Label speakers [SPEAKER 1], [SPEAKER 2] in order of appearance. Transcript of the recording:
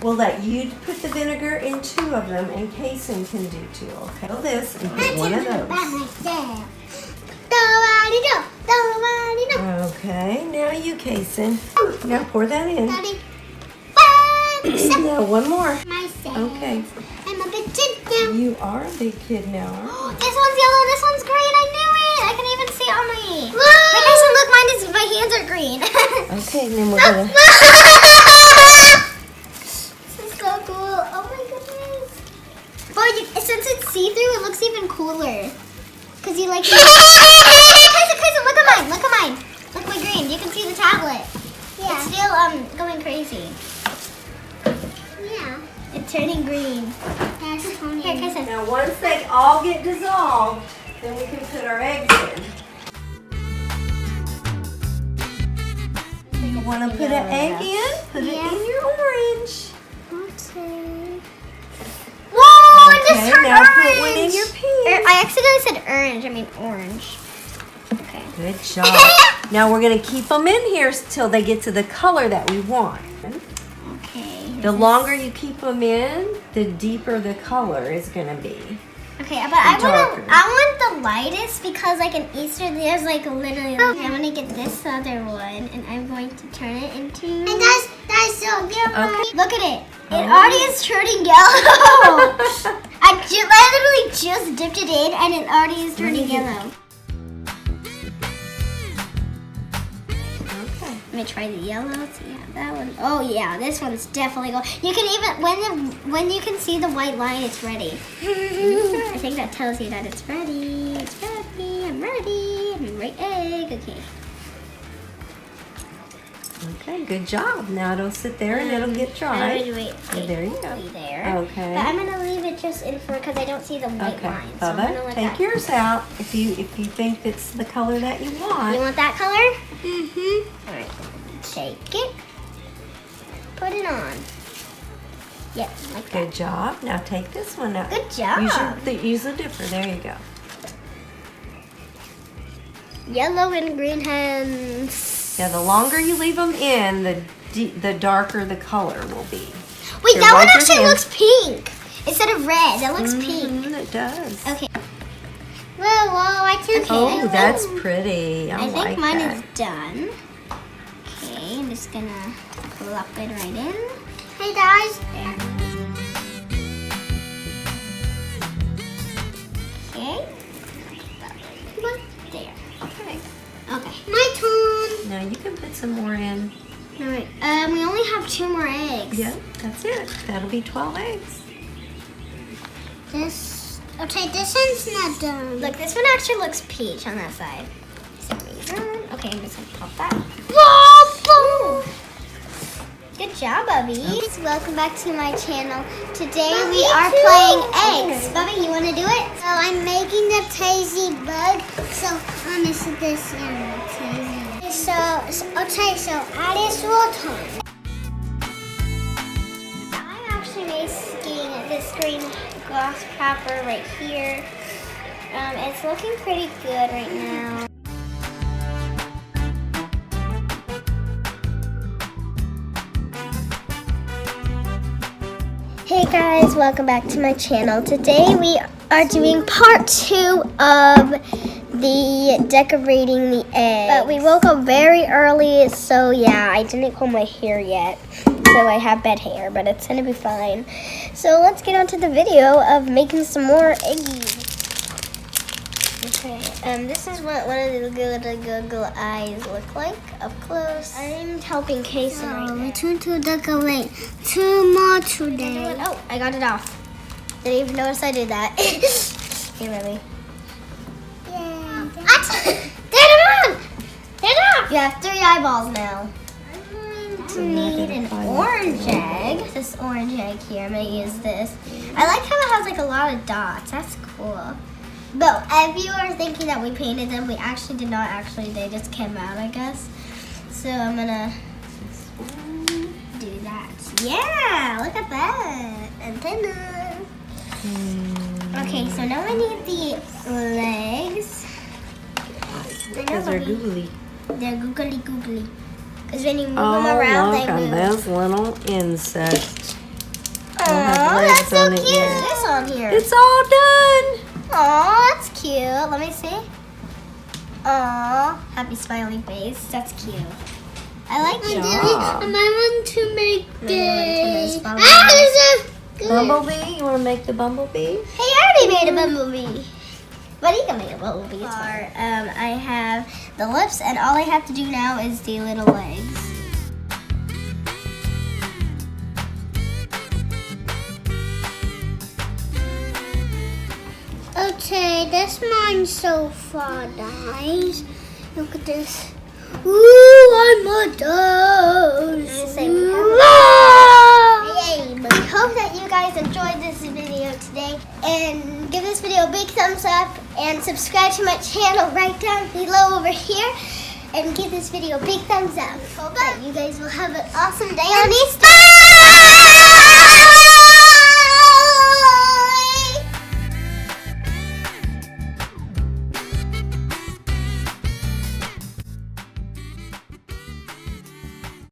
[SPEAKER 1] We'll let you put the vinegar in 2 of them, and Kaysen can do 2. Okay. Fill this and put one of those. Okay. Now you, Kaysen. Now pour that in. Now one more. Okay.
[SPEAKER 2] I'm a big kid now.
[SPEAKER 1] You are a big kid now.
[SPEAKER 2] This one's yellow. This one's green. I knew it. I can even see it on my. Hey guys, look, my hands are green.
[SPEAKER 1] Okay, and then we're gonna.
[SPEAKER 2] This is so cool. Oh my goodness. But since it's see-through, it looks even cooler. Cause you like. Kaysen, look at mine. Look at mine. Look my green. You can see the tablet. Yeah. It's still going crazy. Yeah. It's turning green. Here, Kaysen.
[SPEAKER 1] Now once they all get dissolved, then we can put our eggs in. You want to put an egg in? Put it in your orange.
[SPEAKER 2] Okay. Whoa! It just turned
[SPEAKER 1] now
[SPEAKER 2] orange.
[SPEAKER 1] Put one in your pink.
[SPEAKER 2] I accidentally said orange. I mean orange. Okay.
[SPEAKER 1] Good job. Now we're going to keep them in here till they get to the color that we want.
[SPEAKER 2] Okay.
[SPEAKER 1] The longer you keep them in, the deeper the color is going to be.
[SPEAKER 2] Okay, but I want the lightest because like in Easter there's like literally. Okay, I'm gonna get this other one and I'm going to turn it into. And that's so beautiful. Okay. Look at it. It already is turning yellow. I literally just dipped it in and it already is turning yellow. Let me try the yellow. So yeah, that one. Oh yeah, this one's definitely going. You can even when you can see the white line, it's ready. I think that tells you that it's ready. It's ready. I'm ready. I'm right egg. Okay.
[SPEAKER 1] Okay, good job. Now it'll sit there and it'll get dry.
[SPEAKER 2] Wait.
[SPEAKER 1] There you go.
[SPEAKER 2] There.
[SPEAKER 1] Okay.
[SPEAKER 2] But I'm gonna leave it just in for because I don't see the white line. So I'm gonna
[SPEAKER 1] Bubba,
[SPEAKER 2] let
[SPEAKER 1] take yours out if you think it's the color that you want.
[SPEAKER 2] You want that color? Mm-hmm. All right. Shake it. Put it on. Yep, like that.
[SPEAKER 1] Good job. Now take this one out.
[SPEAKER 2] Good job.
[SPEAKER 1] Use the dipper. There you go.
[SPEAKER 2] Yellow and green hands.
[SPEAKER 1] Yeah, the longer you leave them in, the darker the color will be.
[SPEAKER 2] Wait, that one actually looks pink instead of red. That looks pink.
[SPEAKER 1] It does.
[SPEAKER 2] Okay. Whoa, I can.
[SPEAKER 1] Oh, that's pretty.
[SPEAKER 2] I think mine is done. Okay, I'm just gonna plop it right in. Hey guys. There. Okay. There. Okay. Okay. My turn.
[SPEAKER 1] Now you can put some more in.
[SPEAKER 2] All right. We only have 2 more eggs.
[SPEAKER 1] Yeah, that's it. That'll be 12 eggs.
[SPEAKER 2] Okay, this one's not done. Look, this one actually looks peach on that side. For some reason. Okay, I'm just gonna pop that. Whoa! Good job, Bubby. Welcome back to my channel. Today we are playing eggs. Bubby, you want to do it? So I'm making the tasty bug. So I'm gonna sit this in. So Addie's water. I'm actually making this green glass wrapper right here. It's looking pretty good right now. Hey guys, welcome back to my channel. Today we are doing part 2 of the decorating the eggs. But we woke up very early, so yeah, I didn't comb my hair yet. So I have bad hair, but it's gonna be fine. So let's get on to the video of making some more eggies. Okay, this is what one of the Google eyes look like up close. I'm helping Kaysen right now.
[SPEAKER 3] We're trying to decorate 2 more today.
[SPEAKER 2] Oh, I got it off. Didn't even notice I did that. Hey, Remy.
[SPEAKER 3] Yeah.
[SPEAKER 2] What? Turn it on! Turn it off! You have 3 eyeballs now. You need an orange egg. This orange egg here, I'm gonna use this. I like how it has like a lot of dots. That's cool. But if you are thinking that we painted them, we actually did not actually. They just came out, I guess. So I'm gonna do that. Yeah, look at that. Antenna. Okay, so now I need the legs.
[SPEAKER 1] Because they're googly.
[SPEAKER 2] They're googly. Because when you move them around,
[SPEAKER 1] look
[SPEAKER 2] they
[SPEAKER 1] at
[SPEAKER 2] move.
[SPEAKER 1] this little insect. have
[SPEAKER 2] Oh,
[SPEAKER 1] legs
[SPEAKER 2] that's so
[SPEAKER 1] on it
[SPEAKER 2] cute.
[SPEAKER 1] yet.
[SPEAKER 2] This on here.
[SPEAKER 1] It's all done.
[SPEAKER 2] Oh, that's cute. Let me see. Oh, happy smiling face. That's cute. I like it.
[SPEAKER 1] job.
[SPEAKER 3] And I want to make
[SPEAKER 2] There's
[SPEAKER 3] the.
[SPEAKER 2] bumblebee.
[SPEAKER 3] There's a
[SPEAKER 1] Bumblebee? You want to make the bumblebee?
[SPEAKER 2] Hey, I already made a bumblebee. But you can make a bumblebee. I have the lips, and all I have to do now is the little legs.
[SPEAKER 3] Okay, this mine's so far, guys. Look at this. Ooh, I'm a dog.
[SPEAKER 2] Yay! But we hope that you guys enjoyed this video today, and give this video a big thumbs up, and subscribe to my channel right down below over here, and give this video a big thumbs up. Hope that you guys will have an awesome day on Easter.